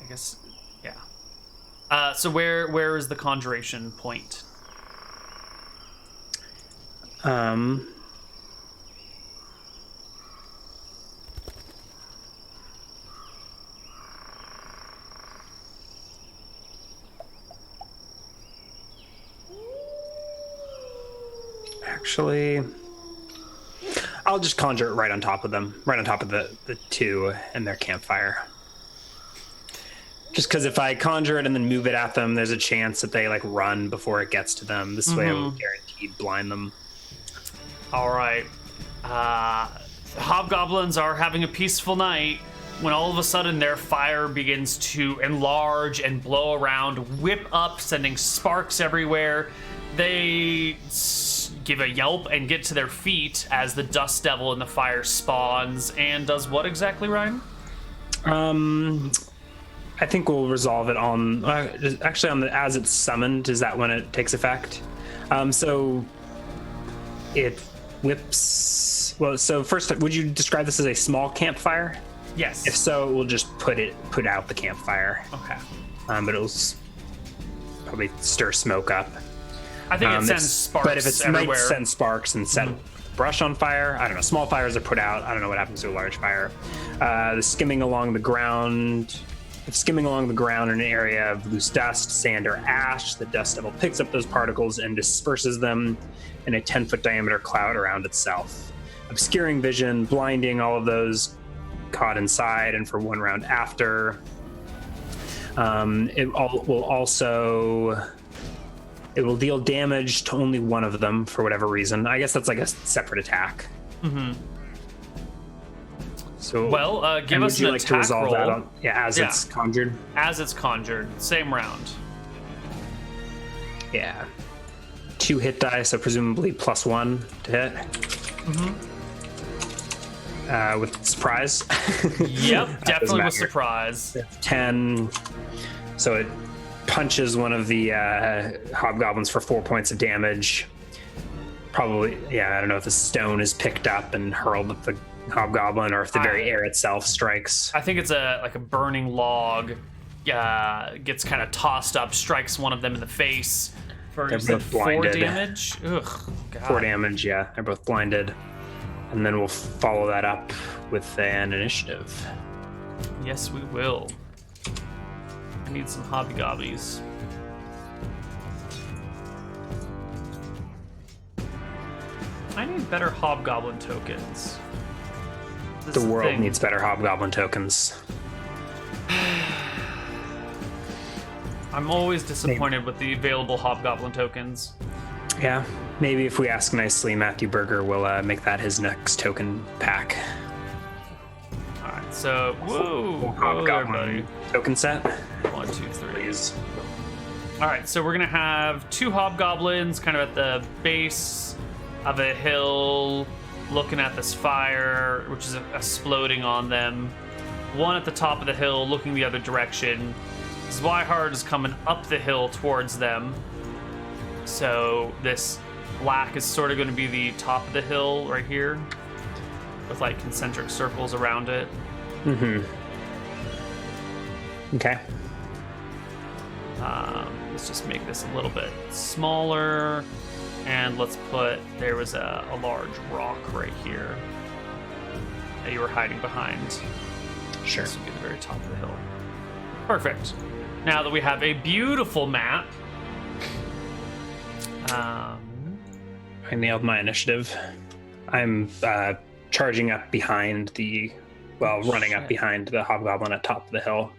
I guess, yeah. So where is the conjuration point? Actually, I'll just conjure it right on top of them, right on top of the two and their campfire. Just because if I conjure it and then move it at them, there's a chance that they like run before it gets to them. This way I will guaranteed blind them. All right. Hobgoblins are having a peaceful night when all of a sudden their fire begins to enlarge and blow around, whip up, sending sparks everywhere. They give a yelp and get to their feet as the dust devil in the fire spawns and does what exactly, Ryan? I think we'll resolve it on actually on the as it's summoned. Is that when it takes effect? So it whips. Well, so first, would you describe this as a small campfire? Yes. If so, we'll just put out the campfire. Okay. But it'll probably stir smoke up. I think it sends sparks but if it everywhere. might send sparks and set brush on fire. I don't know. Small fires are put out. I don't know what happens to a large fire. The skimming along the ground. If skimming along the ground in an area of loose dust, sand, or ash, the dust devil picks up those particles and disperses them in a 10-foot diameter cloud around itself, obscuring vision, blinding all of those caught inside, and for one round after. It will deal damage to only one of them for whatever reason. I guess that's like a separate attack. Mm-hmm. So, well, give us an attack roll. It's conjured. As it's conjured, same round. Yeah. 2 hit die, so presumably +1 to hit. Mm-hmm. With surprise. Yep, definitely with surprise. 10. So it punches one of the hobgoblins for 4 points of damage. Probably, I don't know if the stone is picked up and hurled at the hobgoblin or if the very air itself strikes. I think it's a burning log gets kind of tossed up, strikes one of them in the face for 4 damage. Ugh, God. 4 damage, yeah. They're both blinded. And then we'll follow that up with an initiative. Yes, we will. I need some hobgobbies. I need better hobgoblin tokens. The world needs better hobgoblin tokens. I'm always disappointed with the available hobgoblin tokens. Yeah, maybe if we ask nicely, Matthew Berger will make that his next token pack. All right, so hobgoblin token set. 1, 2, 3. Please. All right, so we're gonna have 2 hobgoblins kind of at the base of a hill, looking at this fire, which is exploding on them. One at the top of the hill, looking the other direction. Zweihardt is coming up the hill towards them. So this black is sort of going to be the top of the hill right here, with like concentric circles around it. Mm-hmm. Okay. Let's just make this a little bit smaller. And let's put, there was a large rock right here that you were hiding behind. Sure. This would be the very top of the hill. Perfect. now that we have a beautiful map. I nailed my initiative. I'm charging up behind running up behind the hobgoblin at top of the hill.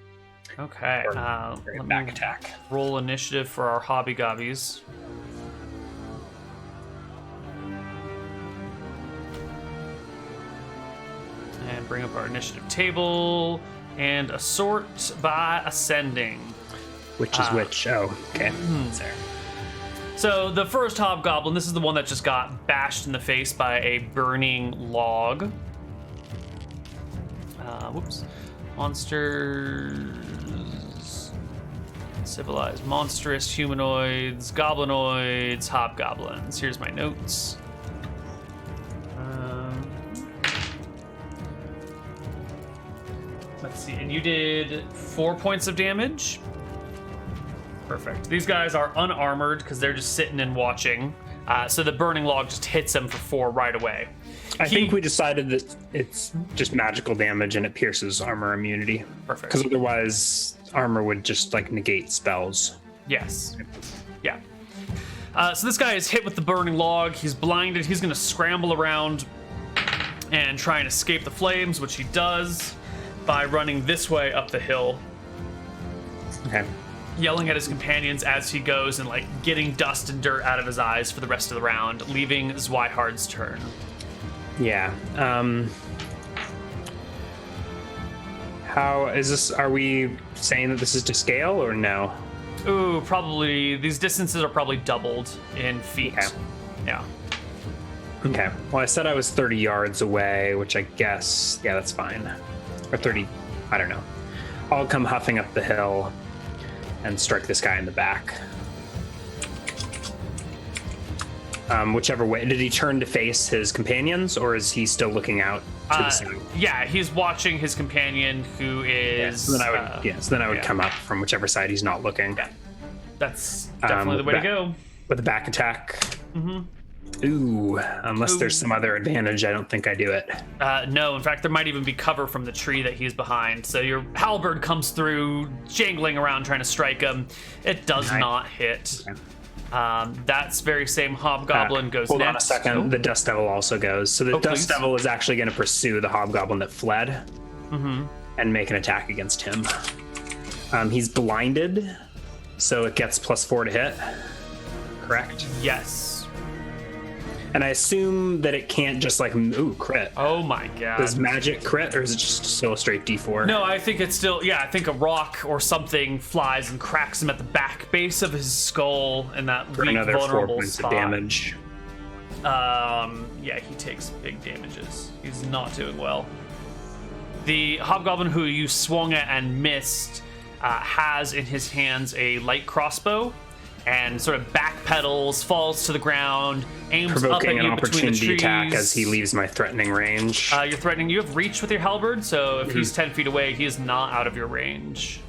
Okay. Let back attack. Roll initiative for our hobby gobbies. And bring up our initiative table and assort by ascending. Which is which? Oh, okay. Sorry. So the first hobgoblin, this is the one that just got bashed in the face by a burning log. Whoops. Monsters. Civilized monstrous humanoids, goblinoids, hobgoblins. Here's my notes. Let's see, and you did 4 points of damage. Perfect. These guys are unarmored because they're just sitting and watching. So the burning log just hits them for 4 right away. I think we decided that it's just magical damage and it pierces armor immunity. Perfect. Because otherwise, armor would just like negate spells. Yes. Yeah. So this guy is hit with the burning log. He's blinded. He's going to scramble around and try and escape the flames, which he does by running this way up the hill. Okay. Yelling at his companions as he goes and like getting dust and dirt out of his eyes for the rest of the round, leaving Zweihar's turn. Yeah. How is this? Are we saying that this is to scale or no? Ooh, probably. These distances are probably doubled in feet. Okay. Yeah. Okay. Well, I said I was 30 yards away, which I guess, yeah, that's fine. Or 30, I don't know. I'll come huffing up the hill and strike this guy in the back. Whichever way. Did he turn to face his companions, or is he still looking out to the side? Yeah, he's watching his companion, who is. Yeah, so then I would come up from whichever side he's not looking. Yeah, that's definitely the way to go. With a back attack. Mm-hmm. Ooh, unless there's some other advantage, I don't think I do it. No, in fact, there might even be cover from the tree that he's behind. So your halberd comes through, jangling around, trying to strike him. It does not hit. Okay. That's very same hobgoblin goes hold next. On a second. Oh. The Dust Devil also goes. So the Dust Devil is actually going to pursue the hobgoblin that fled and make an attack against him. He's blinded, so it gets +4 to hit. Correct? Yes. And I assume that it can't just like, ooh, crit. Oh my god. Does magic crit, or is it just still a straight D4? No, I think it's still, I think a rock or something flies and cracks him at the back base of his skull in that weak, another vulnerable 4 points spot. of damage. Yeah, he takes big damages. He's not doing well. The hobgoblin who you swung at and missed has in his hands a light crossbow, and sort of backpedals, falls to the ground, aims provoking up at you an between the opportunity trees. attack as he leaves my threatening range. You're threatening. You have reach with your halberd, so if he's 10 feet away, he is not out of your range.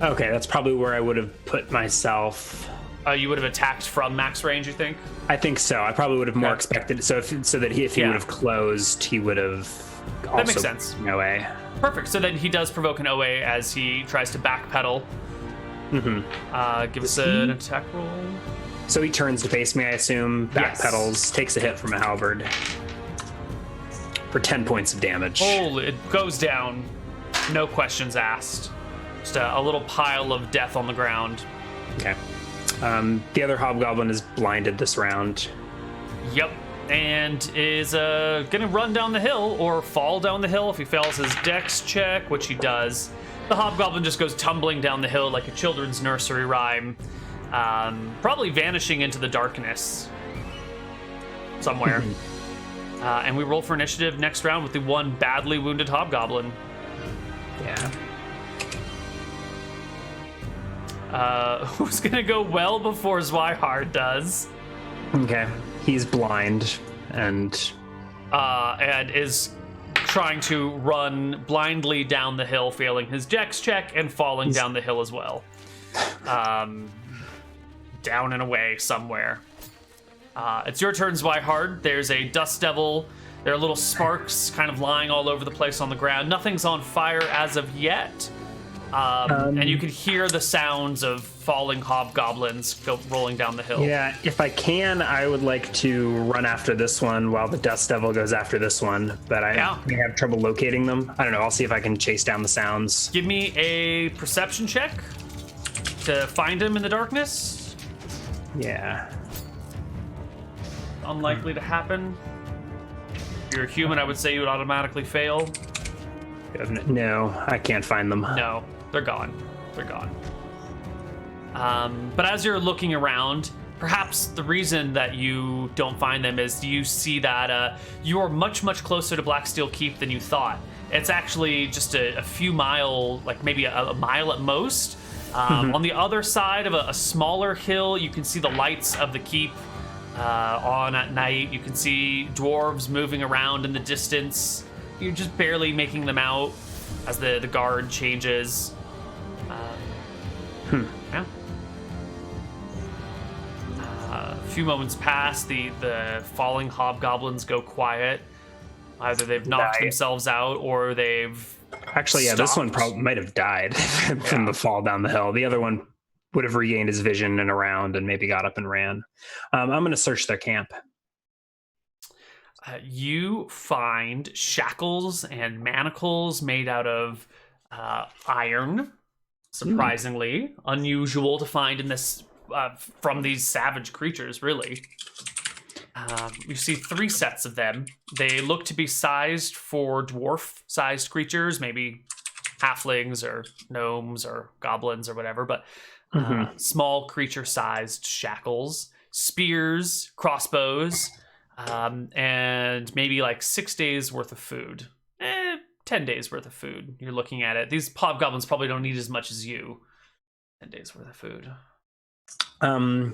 Okay, that's probably where I would have put myself. You would have attacked from max range, you think? I think so. I probably would have more expected. So if he would have closed, he would have. Also, that makes sense. No way. Perfect. So then he does provoke an OA as he tries to backpedal. Give us an attack roll. So he turns to face me, I assume. Backpedals, takes a hit from a halberd for 10 points of damage. Oh, it goes down. No questions asked. Just a little pile of death on the ground. Okay. The other hobgoblin is blinded this round. Yep. And is gonna run down the hill or fall down the hill if he fails his dex check, which he does. The hobgoblin just goes tumbling down the hill like a children's nursery rhyme, probably vanishing into the darkness somewhere. And we roll for initiative next round with the one badly wounded hobgoblin. Yeah. Who's gonna go well before Zweihar does? Okay. He's blind and is trying to run blindly down the hill, failing his dex check and falling down the hill as well. Down and away somewhere. It's your turn, Zweihardt. There's a dust devil. There are little sparks kind of lying all over the place on the ground. Nothing's on fire as of yet. And you can hear the sounds of falling hobgoblins rolling down the hill. Yeah, if I can, I would like to run after this one while the Dust Devil goes after this one, but I may have trouble locating them. I don't know, I'll see if I can chase down the sounds. Give me a perception check to find him in the darkness. Yeah. Unlikely to happen. If you're a human, I would say you would automatically fail. No, I can't find them. No, they're gone. They're gone. But as you're looking around, perhaps the reason that you don't find them is you see that you're much, much closer to Blacksteel Keep than you thought. It's actually just a few mile, like maybe a mile at most. On the other side of a smaller hill, you can see the lights of the keep on at night. You can see dwarves moving around in the distance. You're just barely making them out as the guard changes. Yeah. A few moments pass. The falling hobgoblins go quiet. Either they've knocked themselves out or they've Actually, yeah, this one probably might have died from the fall down the hill. The other one would have regained his vision and around and maybe got up and ran. I'm going to search their camp. You find shackles and manacles made out of iron. Surprisingly, unusual to find in this from these savage creatures, really. You see 3 sets of them. They look to be sized for dwarf-sized creatures, maybe halflings or gnomes or goblins or whatever, but small creature-sized shackles, spears, crossbows, and maybe like 6 days worth of food. 10 days worth of food. You're looking at it. These hobgoblins probably don't need as much as you. 10 days worth of food.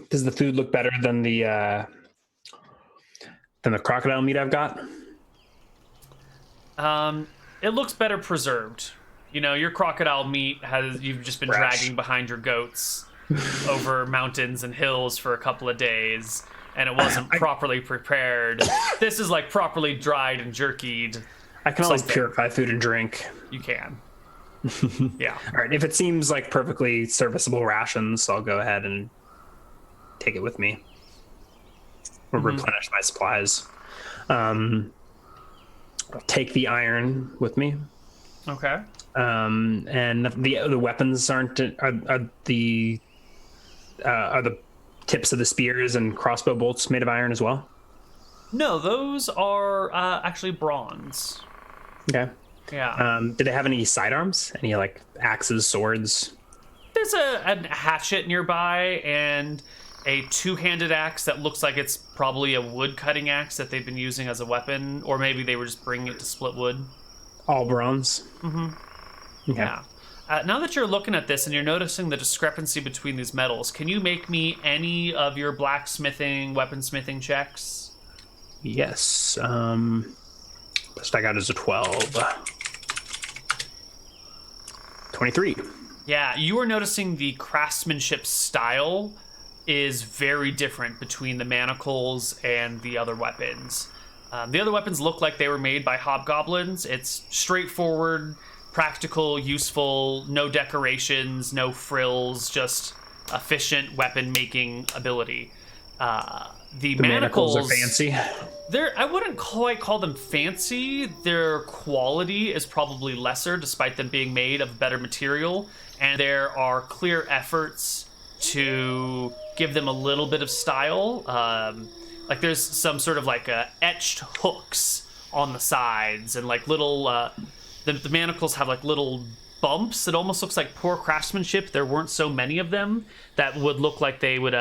Does the food look better than the crocodile meat I've got? It looks better preserved. You know, your crocodile meat you've just been dragging behind your goats over mountains and hills for a couple of days, and it wasn't properly prepared. This is like properly dried and jerkied. I can always purify food and drink. You can. Yeah. All right. If it seems like perfectly serviceable rations, I'll go ahead and take it with me. Or replenish my supplies. I'll take the iron with me. Okay. And the weapons are the tips of the spears and crossbow bolts made of iron as well? No, those are actually bronze. Okay. Yeah. Do they have any sidearms? Any like axes, swords? There's a hatchet nearby and a 2-handed axe that looks like it's probably a wood cutting axe that they've been using as a weapon, or maybe they were just bringing it to split wood. All bronze? Okay. Yeah. Now that you're looking at this and you're noticing the discrepancy between these metals, can you make me any of your blacksmithing, weaponsmithing checks? Yes. Best I got is a 12. 23. Yeah, you are noticing the craftsmanship style is very different between the manacles and the other weapons. The other weapons look like they were made by hobgoblins. It's straightforward, practical, useful, no decorations, no frills, just efficient weapon making ability. The manacles are fancy. I wouldn't quite call them fancy. Their quality is probably lesser, despite them being made of better material. And there are clear efforts to give them a little bit of style. Like there's some sort of like etched hooks on the sides, and like little the manacles have like little bumps. It almost looks like poor craftsmanship. There weren't so many of them that would look like they would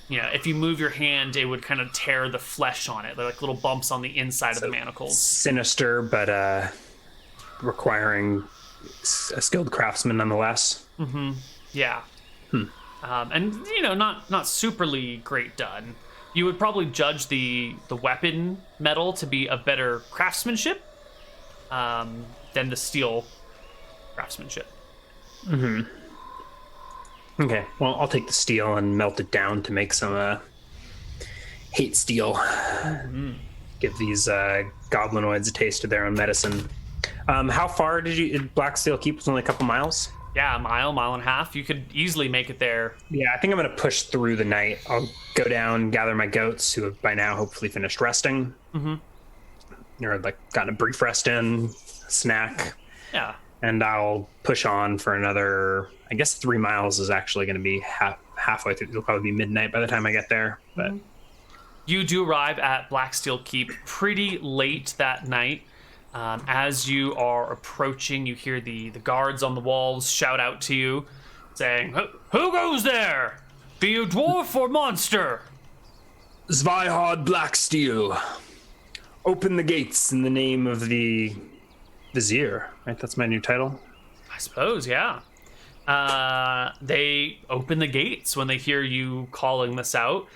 if you move your hand, it would kind of tear the flesh on it. They're like little bumps on the inside of the manacles. Sinister, but requiring a skilled craftsman nonetheless. Yeah. And not superly great done. You would probably judge the weapon metal to be of better craftsmanship than the steel craftsmanship. Okay, well, I'll take the steel and melt it down to make some hate steel. Give these goblinoids a taste of their own medicine. How far did Blacksteel keep? It was only a couple miles? Yeah, a mile and a half. You could easily make it there. Yeah, I think I'm going to push through the night. I'll go down, gather my goats who have by now hopefully finished resting. Or like gotten a brief rest in, snack. Yeah. And I'll push on for another, I guess 3 miles is actually going to be halfway through. It'll probably be midnight by the time I get there. But You do arrive at Blacksteel Keep pretty late that night. As you are approaching, you hear the guards on the walls shout out to you, saying, "Who goes there? Be you dwarf or monster?" Zweihard Blacksteel, open the gates in the name of the Vizier. Right, that's my new title. I suppose, yeah. They open the gates when they hear you calling this out.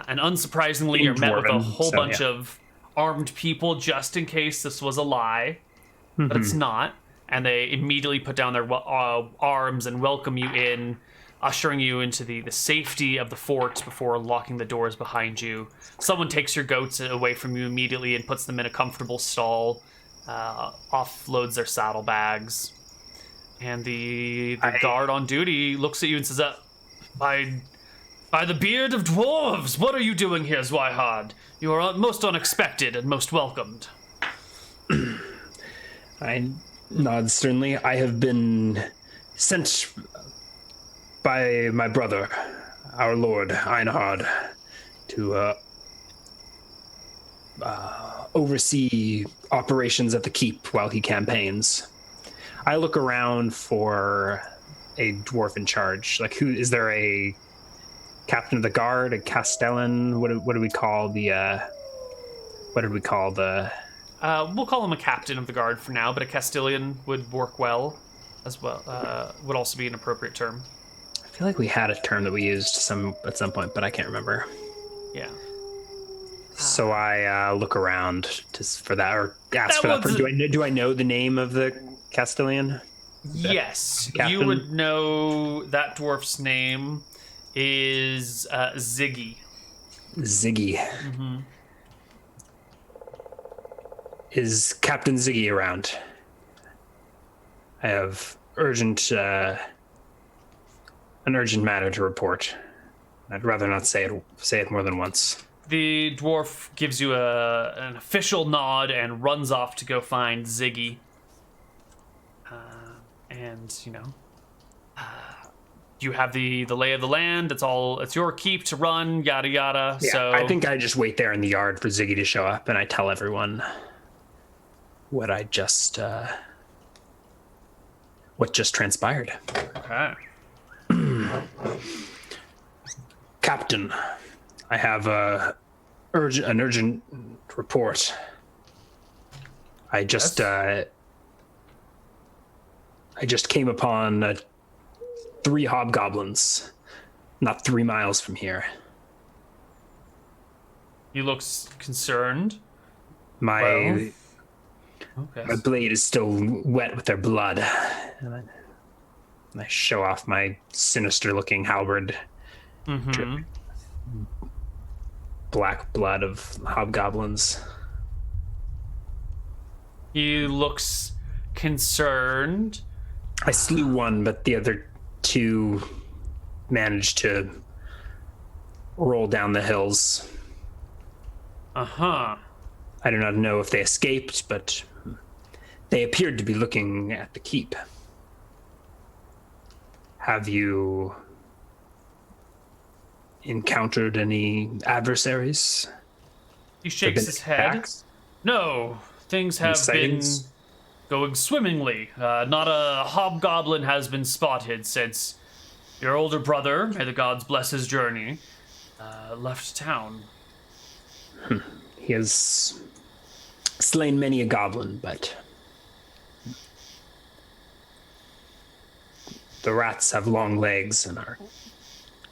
And unsurprisingly, you're met with a whole bunch of armed people just in case this was a lie. But it's not. And they immediately put down their arms and welcome you in, ushering you into the safety of the fort before locking the doors behind you. Someone takes your goats away from you immediately and puts them in a comfortable stall, offloads their saddlebags. And the guard on duty looks at you and says, By the beard of dwarves, what are you doing here, Zweihard? You are most unexpected and most welcomed. I nod sternly. I have been sent by my brother, our lord, Einhard, to oversee operations at the keep while he campaigns. I look around for a dwarf in charge. Like, who is there? A captain of the guard, a castellan? What do we call the? What did we call the? We'll call him a captain of the guard for now, but a Castilian would work well as well. Would also be an appropriate term. I feel like we had a term that we used at some point, but I can't remember. Yeah. So I look around for that, or ask for that. Do I know the name of the Castilian? Yes, you would know that dwarf's name is Ziggy. Ziggy. Mm-hmm. Is Captain Ziggy around? I have an urgent matter to report. I'd rather not say it more than once. The dwarf gives you an official nod and runs off to go find Ziggy. You have the lay of the land. It's your keep to run, yada yada. Yeah, so I think I just wait there in the yard for Ziggy to show up, and I tell everyone what just transpired. Okay. Captain, I have an urgent report. I just came upon 3 hobgoblins, not 3 miles from here. He looks concerned. My blade is still wet with their blood. And I show off my sinister-looking halberd. Mm-hmm. Black blood of hobgoblins. He looks concerned. I slew one, but the other 2 managed to roll down the hills. Uh-huh. I do not know if they escaped, but they appeared to be looking at the keep. Have you encountered any adversaries? He shakes his head. Attacks? No, things have been going swimmingly. Not a hobgoblin has been spotted since your older brother, may the gods bless his journey, left town. He has slain many a goblin, but the rats have long legs and are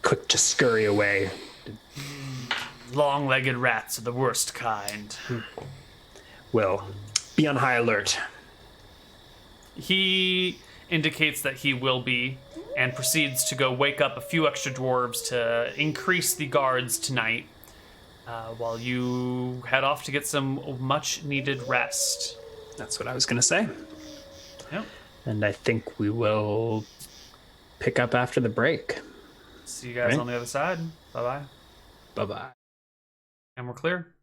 quick to scurry away. Long-legged rats are the worst kind. Well, be on high alert. He indicates that he will be, and proceeds to go wake up a few extra dwarves to increase the guards tonight, while you head off to get some much-needed rest. That's what I was going to say. Yep. And I think we will pick up after the break. See you guys on the other side. Bye-bye. Bye-bye. And we're clear.